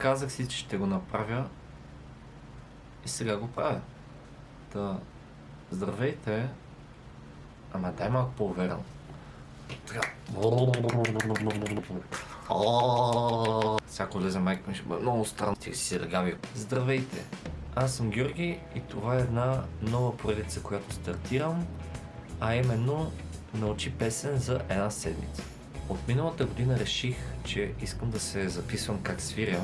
казах си, че ще го направя и сега го правя. Та, здравейте. Ама дай малко по-уверен. Така. Всяко влезе майка ми ще бъде много странно. Ти си ръгави. Здравейте. Аз съм Георги и това е една нова поредица, която стартирам, а именно научи песен за една седмица. От миналата година реших, че искам да се записвам как свиря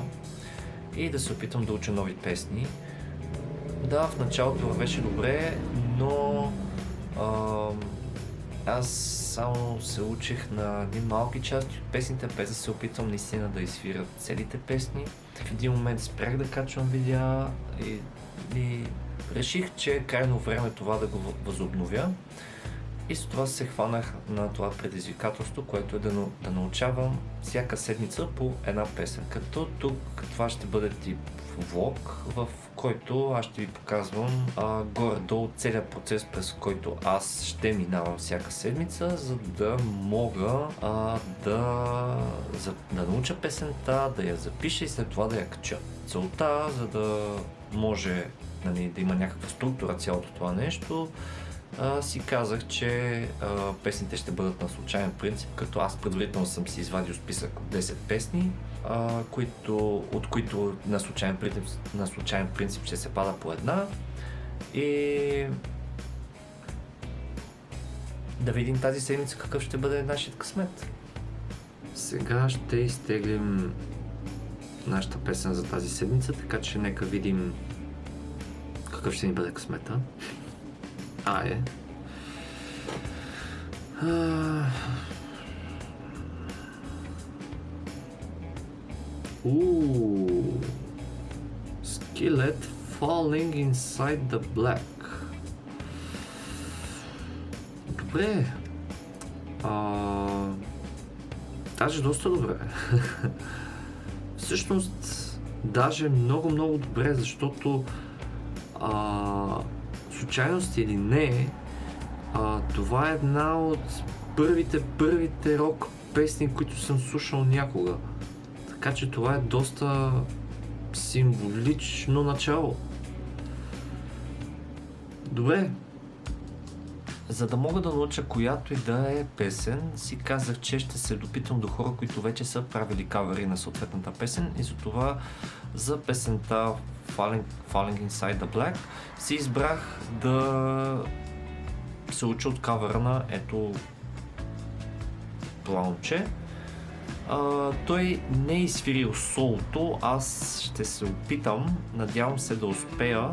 и да се опитам да уча нови песни. Да, в началото вървеше добре, но аз само се учих на едни малки части от песните, без да се опитвам наистина да изсвиря целите песни. В един момент спрях да качвам видеа и реших, че е крайно време това да го възобновя. И с това се хванах на това предизвикателство, което е да научавам всяка седмица по една песен. Като тук това ще бъде тип влог, в който аз ще ви показвам горе-долу целият процес, през който аз ще минавам всяка седмица, за да мога да науча песента, да я запиша и след това да я кача. Целта, за да може да има някаква структура цялото това нещо, си казах, че песните ще бъдат на случайен принцип, като аз предварително съм си извадил списък от 10 песни, от които на случайен принцип ще се пада по една и да видим тази седмица какъв ще бъде нашият късмет. Сега ще изтеглим нашата песен за тази седмица, така че нека видим какъв ще ни бъде късмета. Skillet falling inside the black. Добре. Даже доста добре. Всъщност, даже много добре, защото случайност или не, това е една от първите рок песни, които съм слушал някога. Така че това е доста символично начало. Добре. За да мога да науча която и да е песен, си казах, че ще се допитам до хора, които вече са правили кавери на съответната песен и затова за песента Falling Inside the Black си избрах да се уча от кавера на ето това момче. Той не е изсвирил солото, аз ще се опитам, надявам се да успея.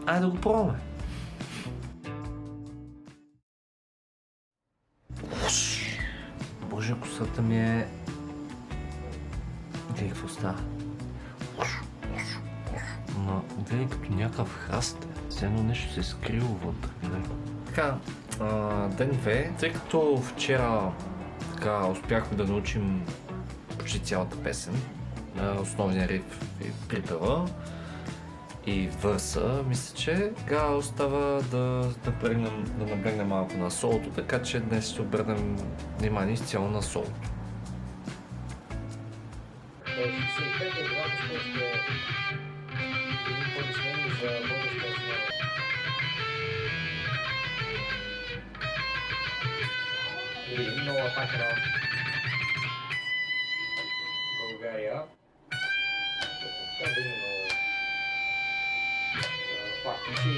Айде да го пробваме. Боже, косата ми е... Гледай какво става. Гледай като някакъв храст. Все едно нещо се е скрило вътре. Така, ден 2, тъй като вчера успяхме да научим почти цялата песен, основния риф и припева и върса, мисля, че сега остава да наблегнем малко на солото, така че днес ще обърнем внимание изцяло на солото. Нова атака на България. Факт е, че и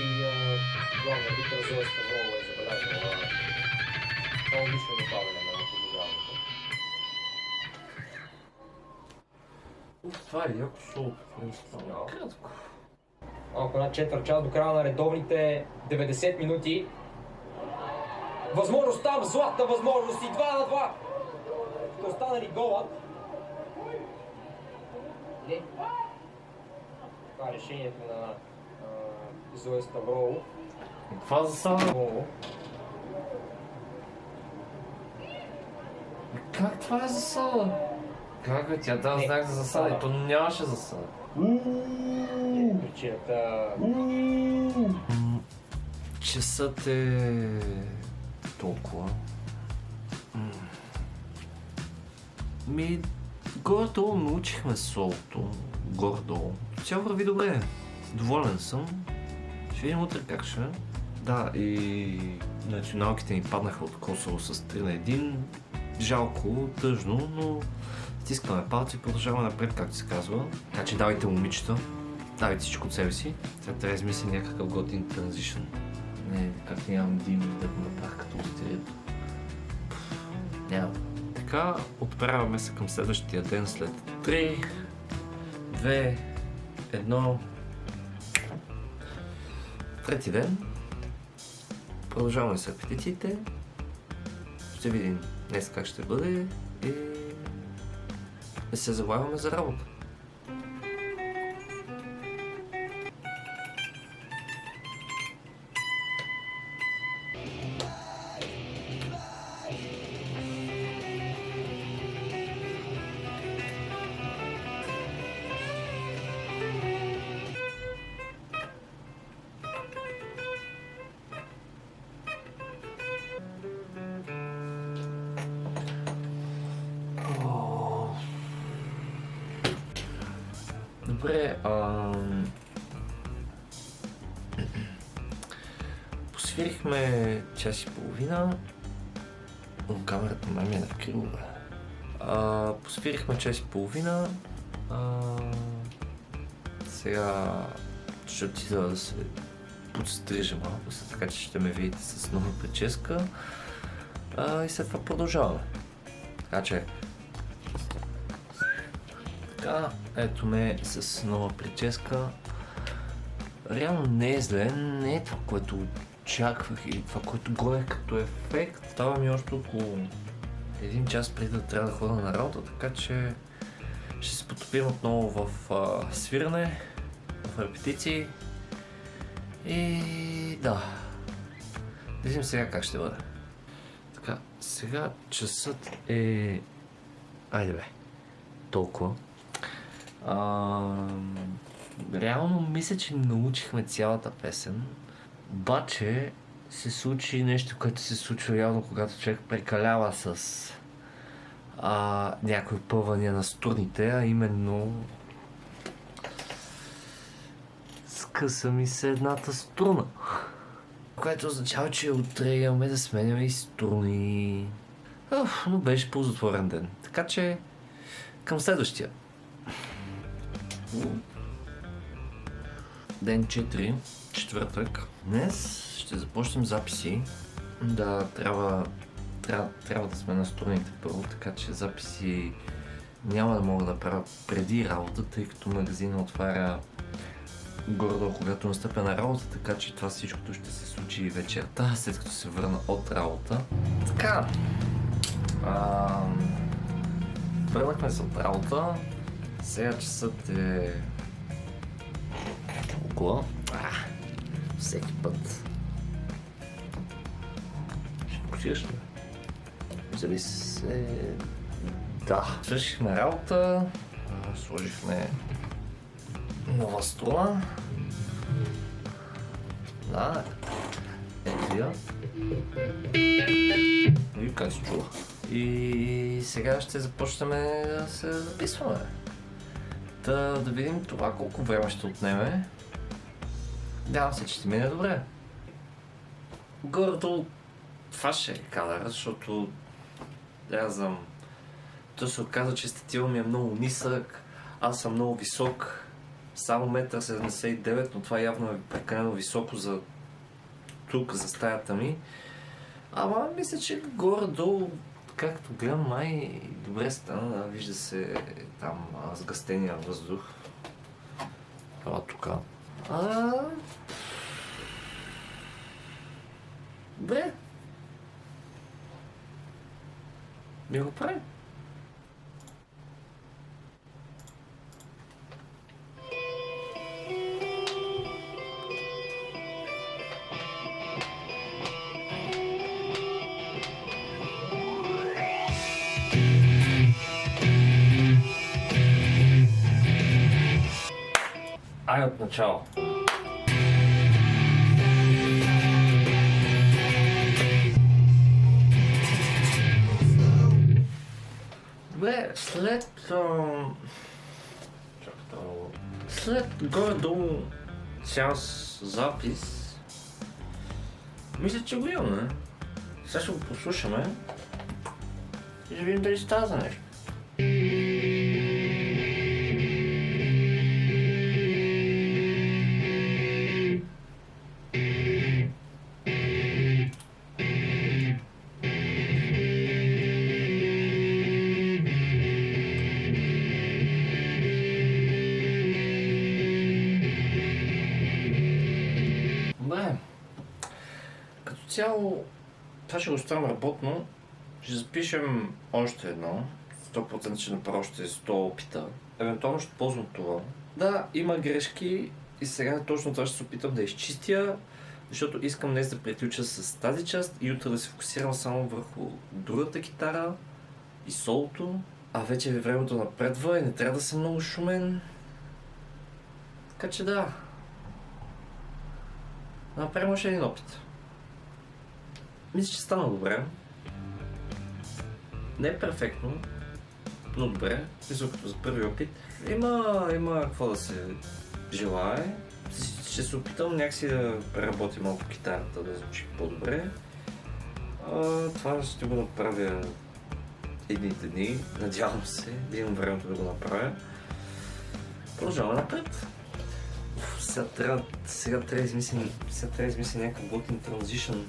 главният бит Разоя Ставрова е забелязала много лично добавяне на подложаването. Това е яко соло. Кратко. Малко над четвърт час до края на редовните 90 минути. Възможност там, златна възможност и 2 на 2. Ще остане ли голът? Не. Това е решението на Зоя Ставрово. Това засада. Как това е засада? Как е? Тя дава знак за засада и то нямаше засада. Причината... Часът е... толкова. Горе-долу научихме солото. горе-долу. Цяло върви добре. Доволен съм. Ще видим утре как ще. Да, и националките ни паднаха от Косово с 3-1. Жалко, тъжно, но стискаме палци и продължаваме напред, както се казва. Така че давайте, момичета, давайте всичко от себе си. Сега трябва да измисля някакъв готин транзишън. Не, как нямам дим да го направя като лотерията. Няма. Така, отправяме се към следващия ден след 3, 2, 1. Трети ден. Продължаваме с репетициите. Ще видим днес как ще бъде и да се залагаме за работа. Добре, посвирихме час и половина. Камерата на мен е накрила. Посвирихме час и половина. Сега ще отида да се подстрижа малко, така че ще ме видите с нова прическа. И след това продължаваме. Така че така, ето ме с нова прическа. Реално не е зле, не е това, което очаквах или това, което гонех като ефект. Става ми още около 1 час преди да трябва да ходя на работа, така че ще се потопим отново в свиране, в репетиции и да, видим сега как ще бъде. Така, сега часът е... Айде бе, толкова. Реално мисля, че научихме цялата песен, обаче се случи нещо, което се случва явно, когато човек прекалява с някои пъвания на струните, а именно скъса ми се едната струна, което означава, че утре имаме да сменяме и струни. Но беше ползотворен ден, така че към следващия. Ден 4, четвъртък. Днес ще започнем записи. Да, трябва да сме на струните първо, така че записи няма да мога да правя преди работа, тъй като магазина отваря горе-долу, когато настъпя на работа, така че това всичкото ще се случи вечерта, след като се върна от работа. Така, върнахме се от работа. Сега часът е около. Всеки път. Ще посираш ли? Зависи. Да. Свършихме работа. Сложихме нова струна. Да. Ето я. И как се чува. И сега ще започнем да се записваме. Да видим това колко време ще отнеме. Надявам се, че ще мине добре. Горе-долу това ще е кадър, защото аз знам. То се оказа, че статива ми е много нисък, аз съм много висок, само 1,79 м, но това явно е прекалено високо за тук, за стаята ми. Ама мисля, че горе-долу, както гледам, май добре стана, вижда се там сгъстения въздух. Това тука. Добре. Не го правим. Ай от начало. Добре, след... Чакай, След горе-долу час запис, мисля, че го имаме. Сега ще го послушаме и да видим дали става за нещо. Добре. Като цяло, това ще го оставим работно. Ще запишем още едно. 100% ще направя още 100 опита. Евентуално ще ползвам това. Да, има грешки и сега точно това ще се опитам да изчистя, защото искам днес да приключа с тази част и утре да се фокусирам само върху другата китара и солото. А вече времето напредва и не трябва да съм много шумен. Така че да. Направим още един опит. Мисля, че стана добре. Не е перфектно, но добре. Мисля, като за първи опит. Има какво да се желае. Ще се опитам някакси да преработя малко китарата, да звучи по-добре. Това ще го направя едните дни. Надявам се да имам времето да го направя. Продължаваме напред. Сега трябва да измисля някакъв готин транзишън.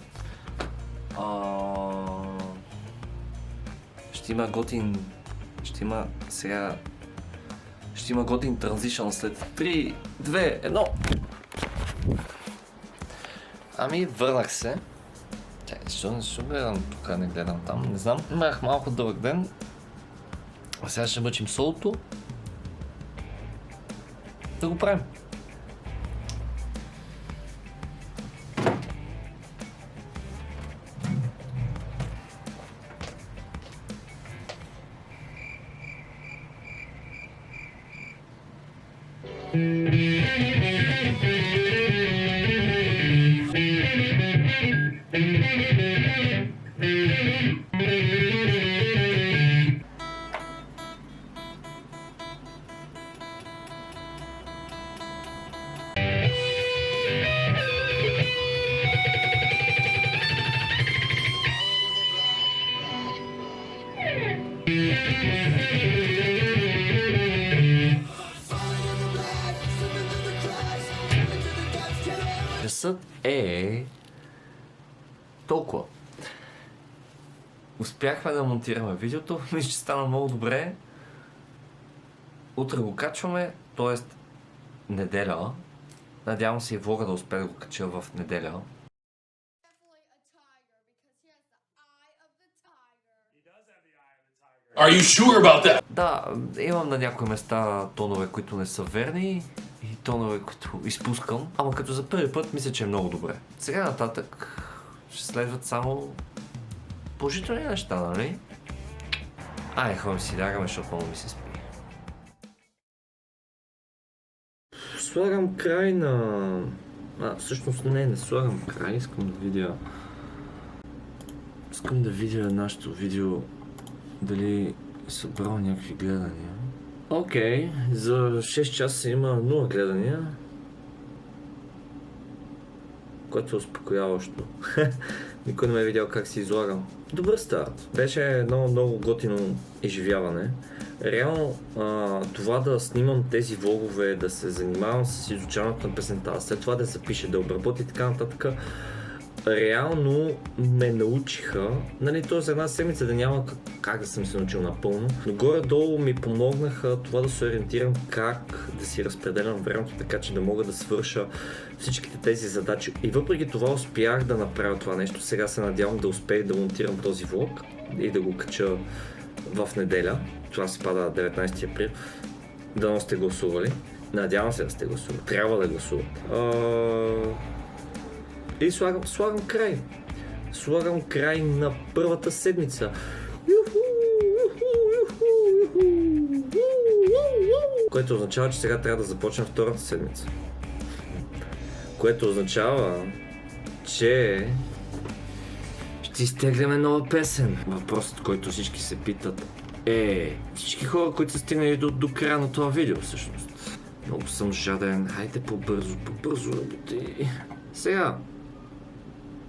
Ще има готин транзишън след 3, 2, 1. Ами, върнах се. Чакай, защо гледам тук, не гледам там, не знам. Имах малко дълъг ден. А сега ще мъчим солото. Да го правим. Часът е толкова. Успяхме да монтираме видеото, мисля, че стана много добре. Утре го качваме, т.е. неделя. Надявам се и влога да успея да го кача в неделя. Are you sure about that? Да, имам на някои места тонове, които не са верни и тонове, които изпускам. Ама като за първи път мисля, че е много добре. Сега нататък ще следват само положителни неща, нали? Ай, ходим си лягаме, защото много ми се спи. Слагам край на... всъщност не слагам край, искам да видя нашето видео дали е събрал някакви гледания. Окей, за 6 часа има 0 гледания, което е успокояващо. Никой не ме е видял как си излагам. Добър старт. Беше едно много готино изживяване. Реално това да снимам тези влогове, да се занимавам с изучаването на песента, след това да запиша, да обработя и така нататък, реално ме научиха, нали, т.е. за една седмица да няма как да съм се научил напълно, но горе-долу ми помогнаха това да се ориентирам как да си разпределям времето, така че да мога да свърша всичките тези задачи. И въпреки това успях да направя това нещо. Сега се надявам да успея да монтирам този влог и да го кача в неделя. Това се пада 19 април. Дано сте гласували. Надявам се да сте гласували. Трябва да гласувате. И слагам край. Слагам край на първата седмица. Което означава, че сега трябва да започнем втората седмица. Което означава, че ще изтегляме нова песен. Въпросът, който всички се питат, всички хора, които са стигнали до края на това видео всъщност. Много съм жаден. Хайде по-бързо работи. Сега,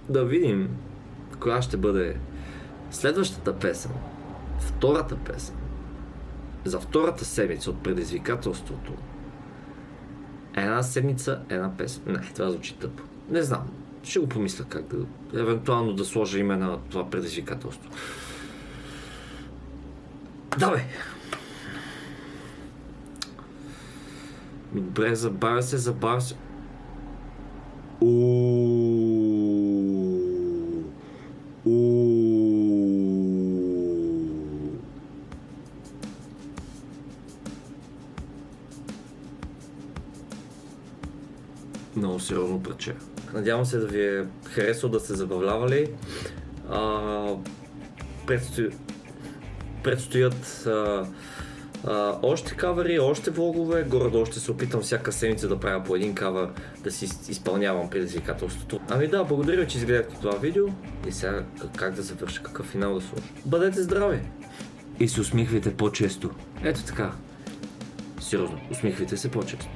да видим коя ще бъде следващата песен. Втората песен. За втората седмица от предизвикателството. Една седмица, една песен. Не, това звучи тъпо. Не знам. Ще го помисля как да... Евентуално да сложа име на това предизвикателство. Давай! Добре, забавя се. Много сериозно прече. Надявам се да ви е харесало, да сте забавлявали. Предстоят още кавери, още влогове. Горе-долу ще се опитам всяка седмица да правя по един кавер, да си изпълнявам предизвикателството. Ами да, благодаря, че изгледахте това видео. И сега как да завърша, какъв финал да сложа. Бъдете здрави! И се усмихвайте по-често. Ето така. Сериозно, усмихвайте се по-често.